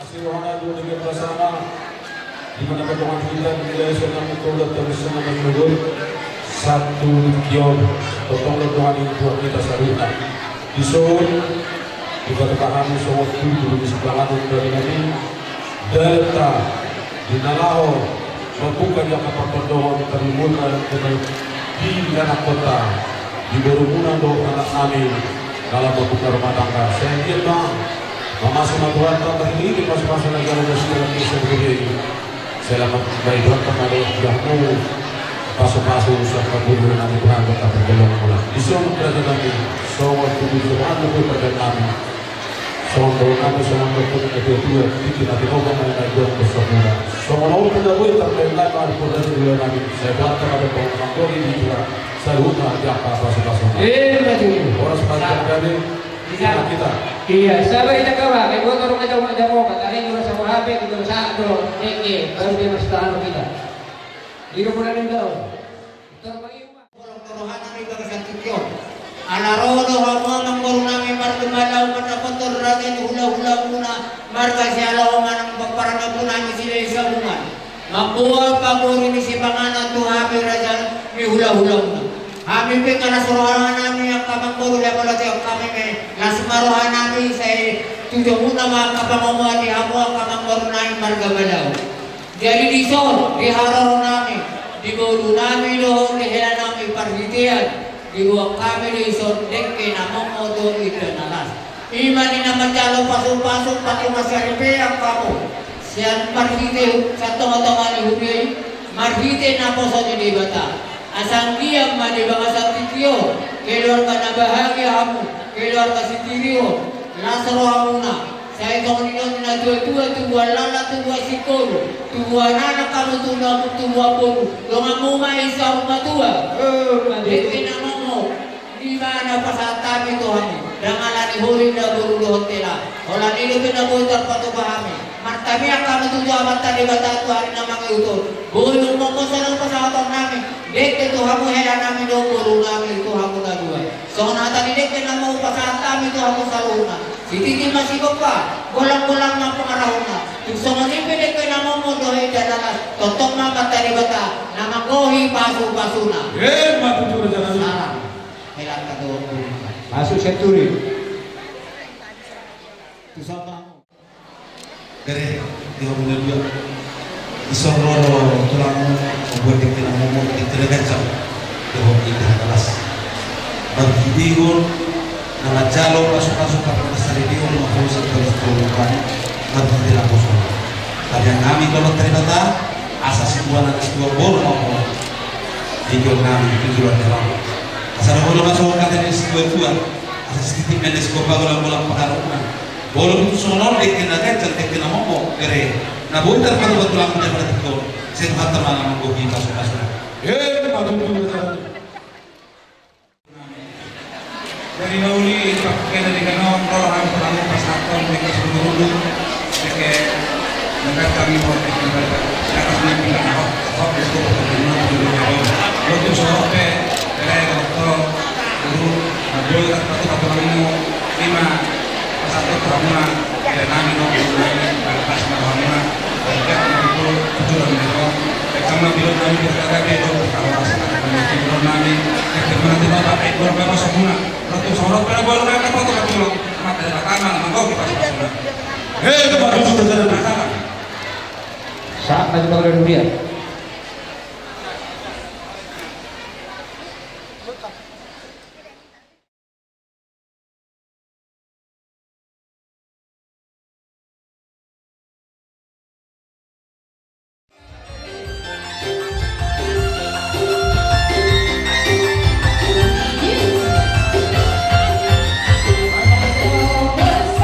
Asirohana dulu dengan bersama di mana pertemuan kita menilai sunnah mutul dan bersama menurut satu kion totong Tuhan yang Tuhan kita saruna disun juga terpahami semua tujuh di sebelah dari Nabi data di Nalaho membuka yang pertolongan terimunan di anak kota di berumunan doa anak amin dalam membuka rumah tangga saya kira Mama sama Tuhan tambah ini pas-pasan negara dan segala kisah begini Selamat baik Tuhan kembali Yahmu pasok-pasok sa pagbubuhay namin Tuhan at kapagdalong mo lang. Isong kerajaan namin, sawang tuloy Tuhan, lupoy pagdal namin. Sawang gawin namin, sawang gawin namin, ito titi natin o gamay na ito ang gusto mo na. Sawang ako pagdaboy, tapos lang mahal po na ito namin. Sa iba't kapag po, ang gawin dito sa lupa at yung pasok-pasok namin. Oras pa kami, kita. Iya, sabi nagawa, kay motor nga daw mo, katahin mo sa Mojave, kung sa Agro, Neke, baru dia mas tahan kita. Dito mo na rin daw. Ito mag-iwa. Turuhan namin ka sa tikyo. Alarodo hamo ng guru namin martumalaw matakotor natin hula-hula muna marka siya alaw man ang pagparang po namin sila sa bungan. Magbuwag paguri ni si Panganan tuhabi rajan may hula-hula muna. Kami may kanasuruhan namin ang kamangkuro na pala siya kami may nasumaruhan namin sa tuyo muna mga kapangamuha di hamo ang kamangkuro namin margamalaw. Jadi di son, di hararo namin, di bulu namin doon, di hela namin parhitian, di buwang kami di son, deke na momodo ito nalas. Ima ni naman jalo pasok-pasok pati masaripe ang kamu. Siyan parhiti sa tunga-tunga ni Hubiyay, marhiti na po sa nilibata. Asang diam manibang asang titiyo, keluar ka na bahagia mo, keluar ka si tiriyo, nasaro mo na. Saya kau ni non na dua lala tua sikolo, tua nana kamu tuna tua boru, donga muma isa rumah tua. Deke na mo, di mana pasata mi Tuhan, dangalan ihuri na boru do hotela. Ola nilo pinabutar patu pahami. Martabi ang kamu tuwa mata di bata tu hari na mangiutor. Boru mo sa pasatan namin. Deke Tuhan mo hela namin do boru namin Tuhan mo na dua. So nata ni deke na mo pasata mi Tuhan mo sa luna. Hindi masih pa, bolang-bolang ng pangarahon na. Yung sa manipili ko na mumudohi dalalas, totong mga taribata na magohi paso-paso na. Matuturo dyan na. Sarang. Kailan ka doon? Masuk senturi. Ito sa mo. Kere, di ko muna dua. Isang rolo, tulang mo, mabuhay ka na mo, itiragan siya. Di ko itiragas. Pag-ibigol, na majalo pasok-pasok kapag sa review ng mga kausap ko sa tulungan nagpunti lang po sa tapi ang namin kalau ternyata asa sebuah na sebuah bolo mo hingga namin tujuan dalam asal bolo masuk kata ni sebuah tuan asa sedikit mendes ko bola pakarunan bolo itu sonor dikenakan cantik kena mo kere na buntar pada waktu lang pada itu saya kata malam menggobi pasok-pasok Matuturo dyan. Dari nauli pakai dari kanong rohan perang pasakon mereka seluruh mereka negara kami mau mereka akan mengambil hak itu untuk dulu waktu sope dari waktu dulu dulu tak tahu kamu lima pasakon kamu dan kami mau dulu pas malamnya mereka itu tujuan mereka kami bilang kami berkata itu kalau pasakon kami kami bagaimana tidak pakai berapa semua Ratu sorot pada bola mereka foto katulong mata dari tangan mangkok kita sudah. Matuturo dyan. Saat lagi bakal dunia. Bersama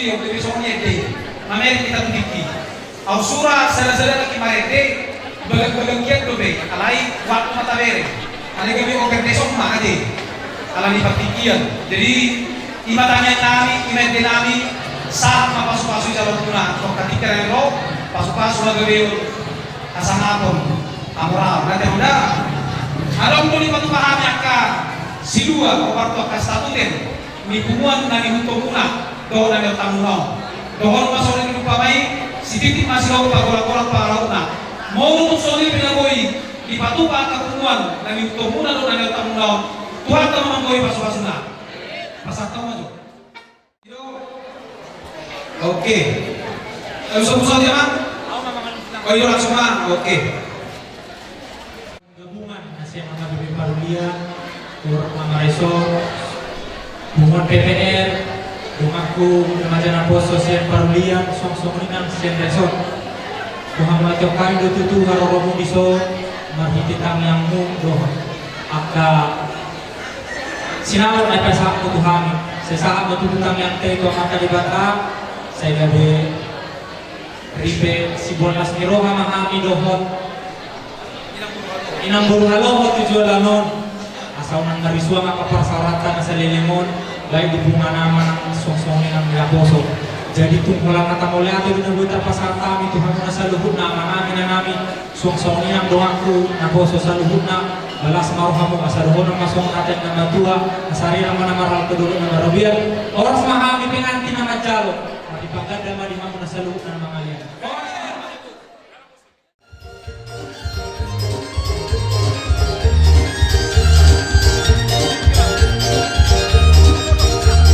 Tiki, yung soalnya deh. Namanya kita Tiki. Au surah sera-sera lagi marete, balag-balagyan do be, alay waktu mata bere. Ano kami organisasyon maade. Alani patikian. Jadi imatanya nami, imete nami saat mapasok-pasok sa luna, kung katika na ro, pasok-pasok na gawin asang hapon. Amora, nanti udah. Alam ko ni patupahami ka silua o parto ka statuten. Mipunguan na ni hunto muna, doon na ni tamunaw. Doon masok na ni pamay, si titik masih ako pag-ulang-ulang para na. Mau soli pinagoy, ipatupa ka punguan na ni hunto muna doon na ni tamunaw. Tuhan ka mamanggoy pasok-pasok na. Pasakta mo jo. Oke. Usah-usah dia mah? Oh iya langsung mah. Oke. Gabungan Asia Mama Bibi Parulia, Mama Reso, Bungon PPR, Bungaku Remaja Pos Sosial Parulia, Song Ringan Sien Reso, Muhammad Jokai do tutu haro romo diso, marhiti kami yang mu doh, aka sinawat na pasak ko Tuhan, sesaat matutu kami yang teto maka dibata, saya gabe ribe si bolas ni roha mahami dohon. Inang buru halo tujuan lanon asal nang narisua maka persyaratan sa lilimon lain di bunga nama nang song-songin ang nilaposo. Jadi tungkulang kata mulai atau binabuta pasal kami Tuhan na sa luhut na manami na namin song-songin ang doangku naposo sa luhut na balas maruhamu asa dohon ang masong natin na matua asari naman na maral kedulun na marabian oras mahami penganti na majalo matipaganda madihamu na sa luhut na mga liyan. Thank you.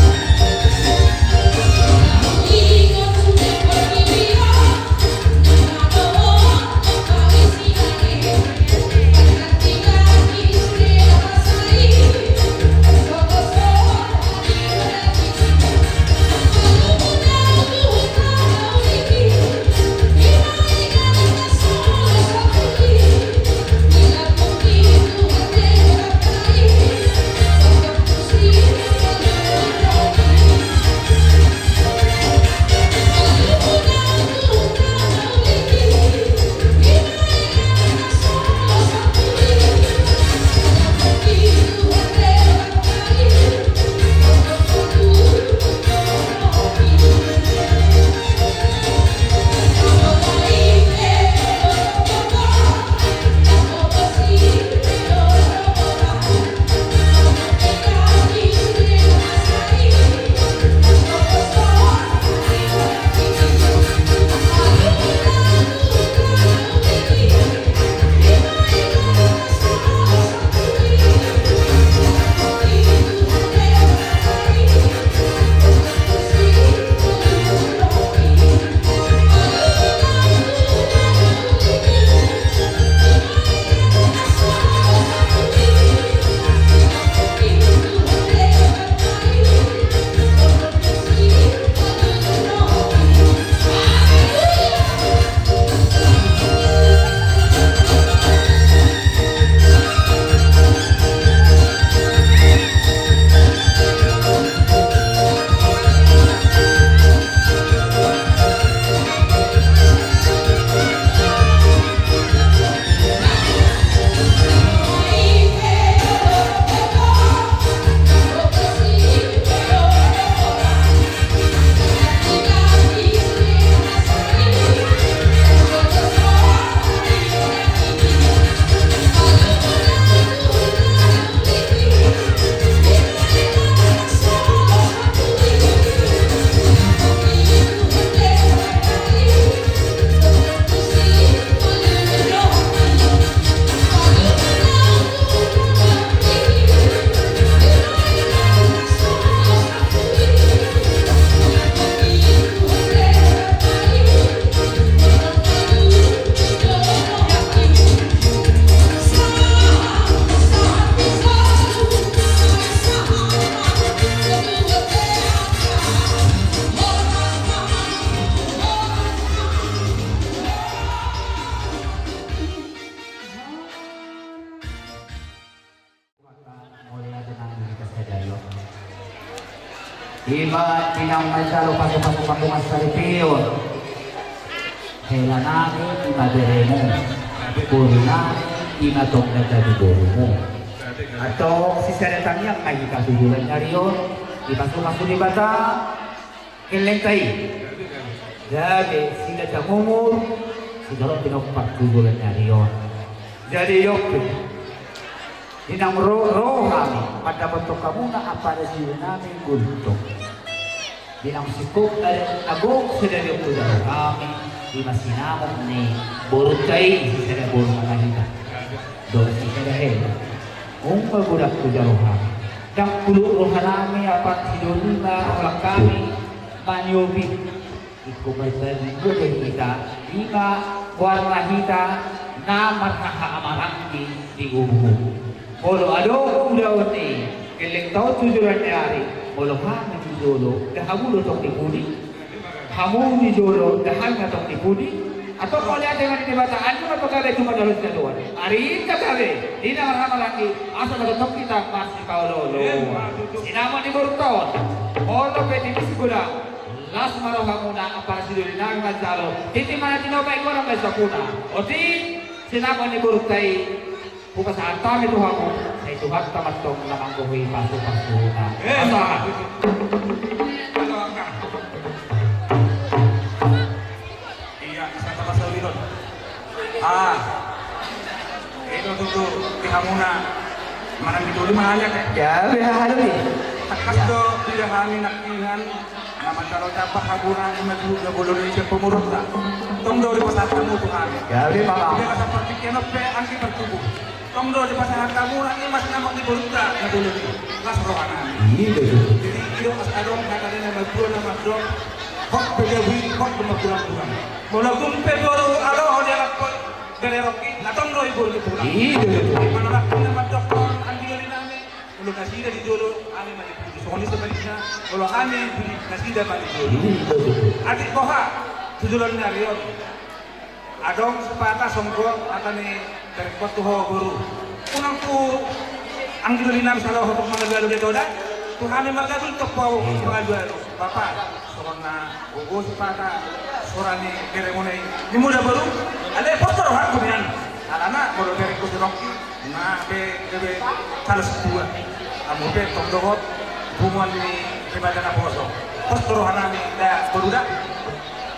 Iba tinang masyalo paso-paso patungan sa Lipiyon. Hela namin imadere mo. Puro namin imatong nagdadiboro mo. Atau si seretang yang may kasudulan niya riyon. Ipasok-pasok di bata. Kilentay. Jadi sila jamumur. Siguro pinagpagsudulan niya riyon. Jadi yoke. Inang rohani pada bentuk kamu na apa ada sila namin guntok. Dinang sikop agok sila yung tudaro kami. Di masinamok ni Borutay sila burung makahita. Doon sila dahil. Kung magudak tudaro kami. Yang puluh rohanami apa sidolima orang kami manyobi. Iko bayi boleh kita lima warna kita namar amarang di umum. Kalau ada udah ni, keleng tahu tujuan hari. Kalau kamu di jolo, dah kamu dah dipudi. Kamu di jolo, dah kamu dah dipudi. Atau kalau ada yang di bataan, cuma perkara cuma dalam jadwal. Hari ini kata ini nama lagi. Asal ada kita masih kau lolo. Ini nama di berton. Kalau peti misi gula. Las malam kamu nak apa sih dulu nak macam titi mana tino baik orang besok kuna. Oti sinapa ni bertai. Bukan saat kami Tuhan mu, saya Tuhan tamat tong lamang kuhui pasu-pasu. Apa? Iya, saya tak pasal itu. Itu tuh pihamuna mana dulu mahanya kan? Ya, behal ni. Takas do tidak kami nakihan. Nama kalau dapat haburan maju ke Indonesia pemurut tak. Tong do di pasar kamu Tuhan. Ya, memang. Dia kata seperti kenop pe angki bertubuh. Tong do di pasangan kamu nanti mas nama di Borutda na dulu ni. Las rohana. Iya. Jadi iyo as adong kata dia nama dua nama dong. Kok begawi kok pemakulan Tuhan. Mula kumpe baru alo dia lapor bereroki. Na tong do ibu di pulang. Iya. Manolak nama doktor andi gali nami. Mula kasih di dulu ane mali puji. Soalnya sebaliknya kalau ane puji kasih dah mali dulu. Adik koha tujuan narion. Adong sepatah songkong akan ni dari waktu ho guru. Unang ku ang gilulinam sa lawa untuk mga dito da. Tuhan ni magdadul to po mga dualo. Bapak, soron na gugo sepatah sorani kere mo ni muda baru. Ale pastor ha ko yan. Alana mo dari ko dirok na be talas dua. Amo be tokdogot bumuan ni ibadah na poso. Pastor hanami da baruda.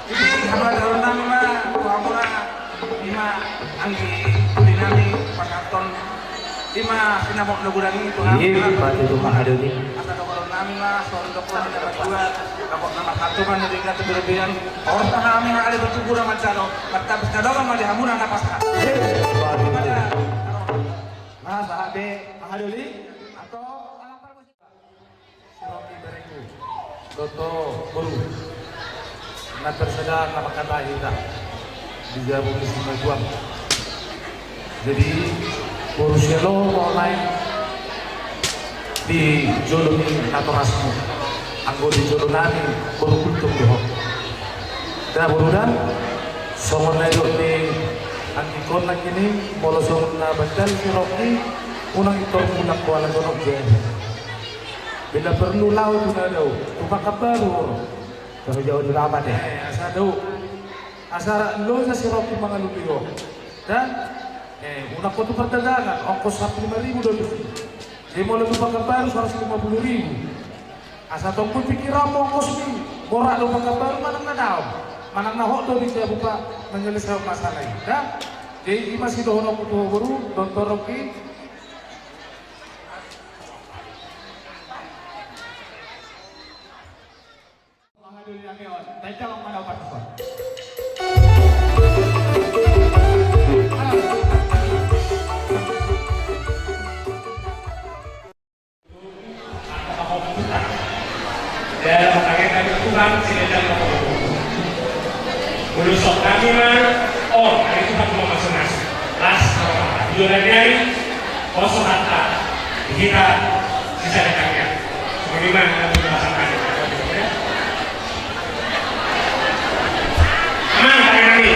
Itu hamla dalam nama Tuhamuna lima anggi kulinami pasanton lima sinabok nagurani Tuhan. Iya, pati Tuhan ada ni. Asa dokter nami mah soal dokter ni dapat dua dapat nama satu kan dari kata berlebihan. Orang kami yang ada bertubuh sama calo, kata bercadang sama di hamuna apa sah. Nah, sahabe mahaduli atau Siroki Bereku, Toto Buru, na tersadar na makatahita di Jabong di Simaguang. Jadi Buru Selo online di Jolo ni Natorasmo, anggo di Jolo nani Buru Kultum Dohok. Dan Buru dan songon na yun ni ang ikon na kini, molo songon na bandal Siroki, unang itong unang kuala donok dyan. Bila perlu laut tu daw, tupak baru. Pero jauh di rapat Asa daw. Asa lo sa Siroki mga lupiyo. Dan una ko tu perdagangan, ongkos 5.000 daw. Di mo lang tupak baru 150.000. Asa tong pun pikiran mo ongkos ni. Borak lo tupak baru manang na daw. Manang na ho daw di siya buka menyelesaikan masalah ini. Dan di masih doon ako tuh baru Dr. Rocky. Dan makanya kami kurang sinedan menusuk kami mah hari itu cuma masuk nasi las jualan dari kosong harta kita sisa dekatnya bagaimana kami merasakan aman hari kami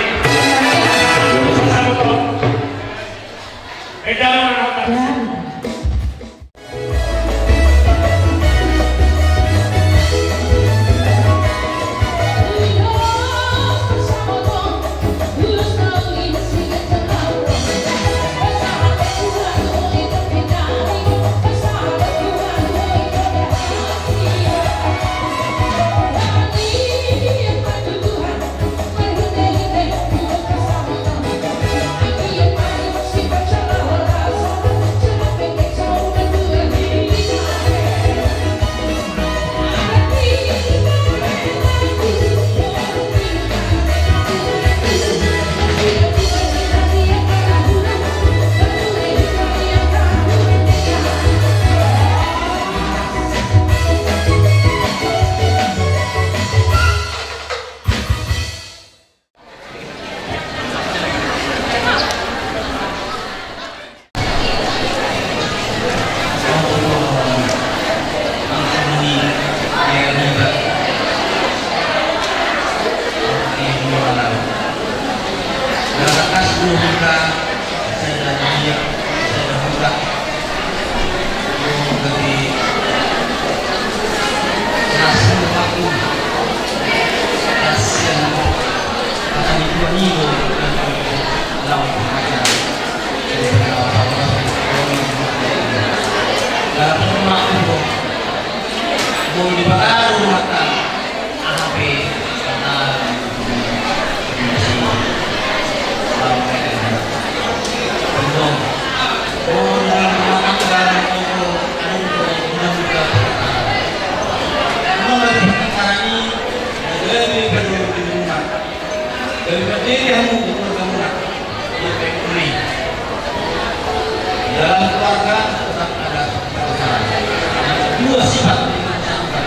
sama dalam Kung di ba karo mata ahapi kata Perdong. Kung nakakataran ko anong ko mga pagkakarani lebih perlu di rumah. Daripada yang menggunakan ini. Dalam keluarga tetap ada perasaan. Dua sifat dimancangkan.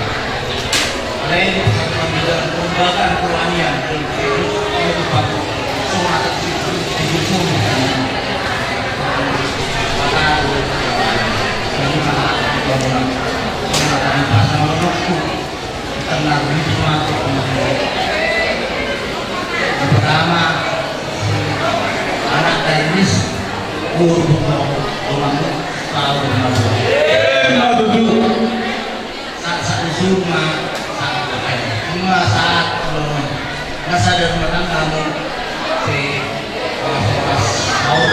Lain memberikan pembagaan kerohanian dan kehidupan semangat hidup. Maka bangunan mengatakan bahasa menurutku karena hikmat yang pertama anak dari Nis Urbangu tahu saat Zuma saat masa dan matang kamu si tahu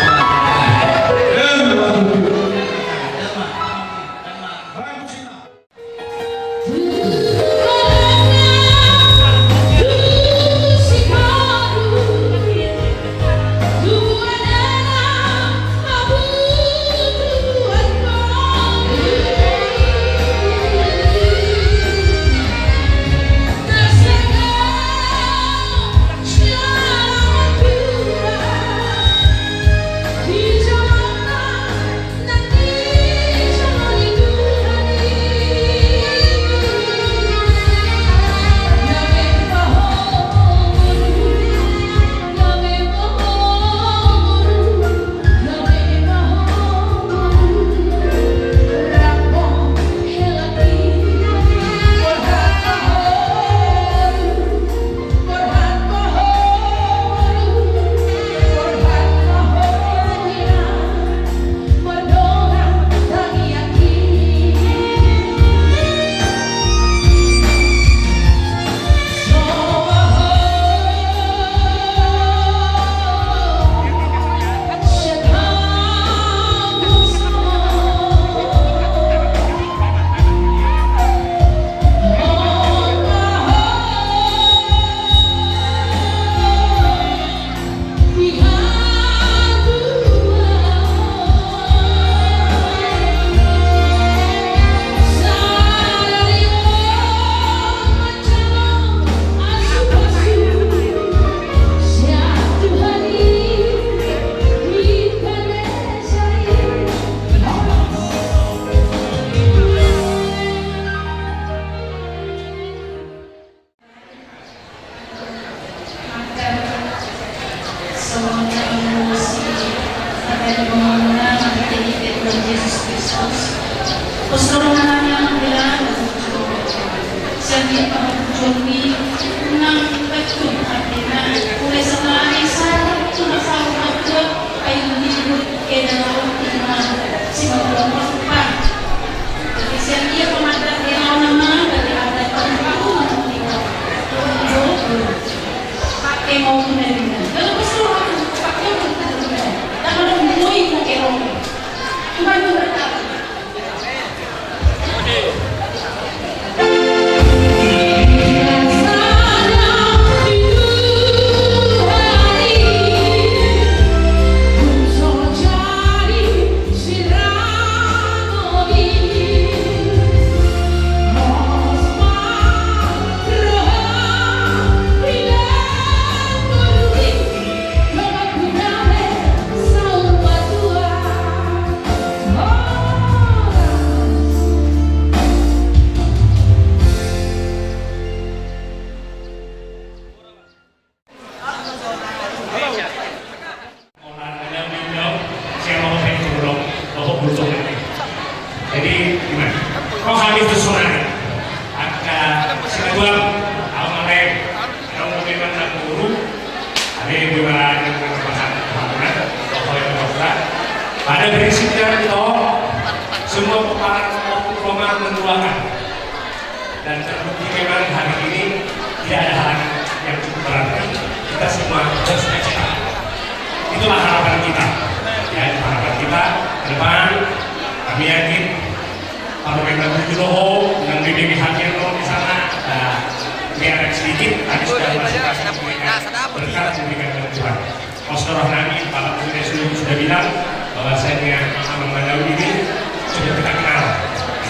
Pada prinsipnya itu semua pemanah menduakan dan terbukti memang hari ini tidak ada halangan yang cukup berat. Kita semua harus bercita. Itulah harapan kita. Ya, harapan kita ke depan kami yakin kalau kita tujuh nang bibi hadir di sana, biar sedikit tadi sudah masuk berkat memberikan bantuan. Masyarakat Nabi, Pak Presiden sudah bilang bahwasanya Imam Badawi ini sudah kita kenal,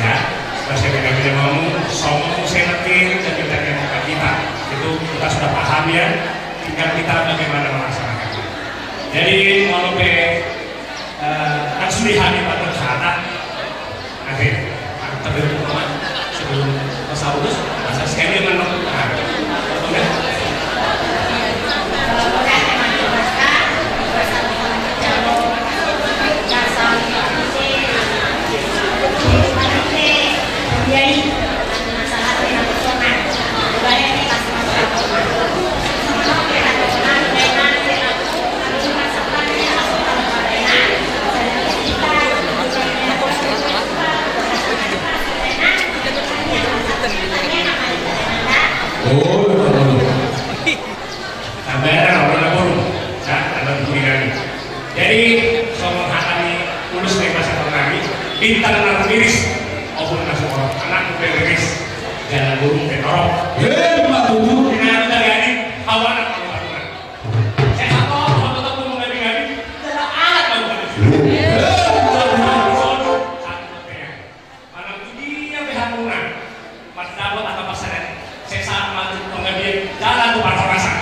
ya. Masih kita ngomong, somong senatir dan kita kita itu kita sudah paham ya. Tinggal kita bagaimana melaksanakannya. Jadi kalau kesulitan pada kesehatan, nanti terbentuk sebelum Saudus, masa sekali menentukan, oke? Jadi soal hakani ulus dari masyarakat kami bintang anak miris maupun masuk orang anak miris jalan burung penorok. Dengan dari ini hawa anak keluar. Saya satu mau ngadi jalan anak keluar. Mana dia behamunan pas dapat apa pasaran. Saya sama pengambil jalan tuh pasar-pasar.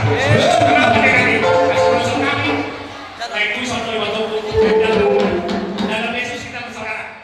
Kenapa ini? Kasih kami. Baik itu soal dalam Yesus kita bersaudara.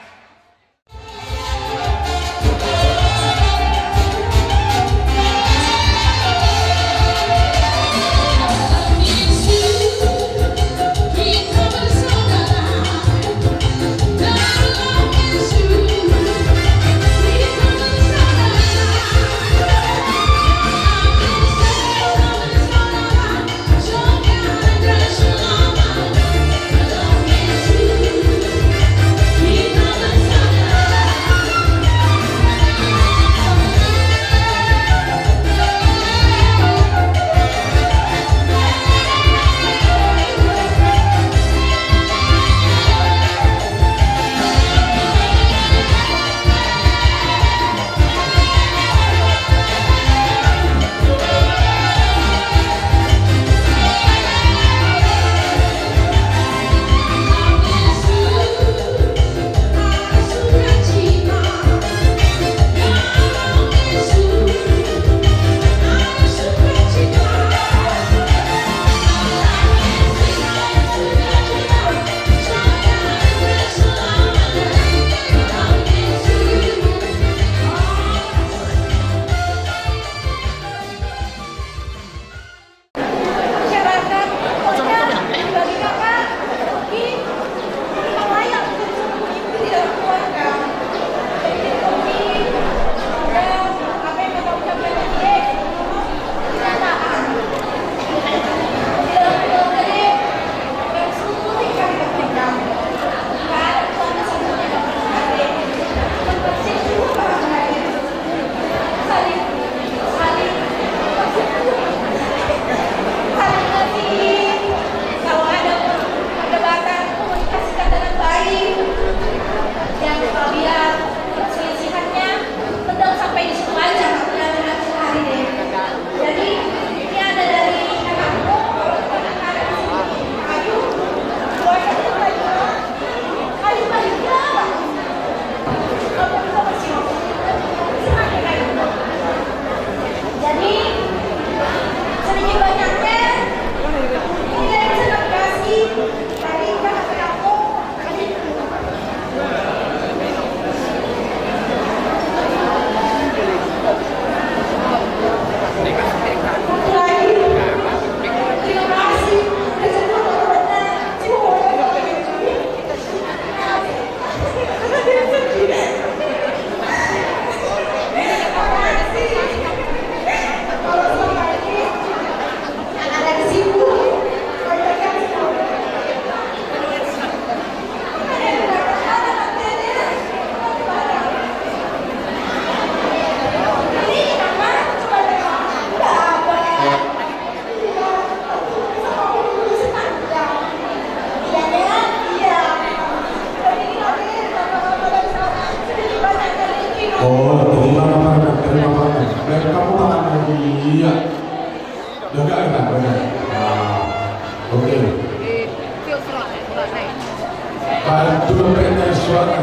sesuatu.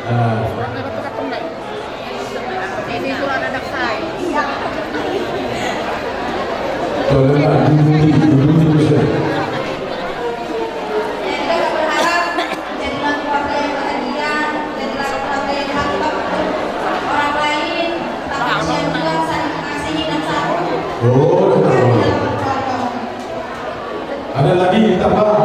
Nah, Ini surat anak saya. tolonglah dulu saya. Saya berharap jadilah keluarga yang bahagia, jadilah keluarga yang mantap untuk orang lain, tapi juga saling mengasihi dan saling Oh, dalam keluarga. ada lagi tambah.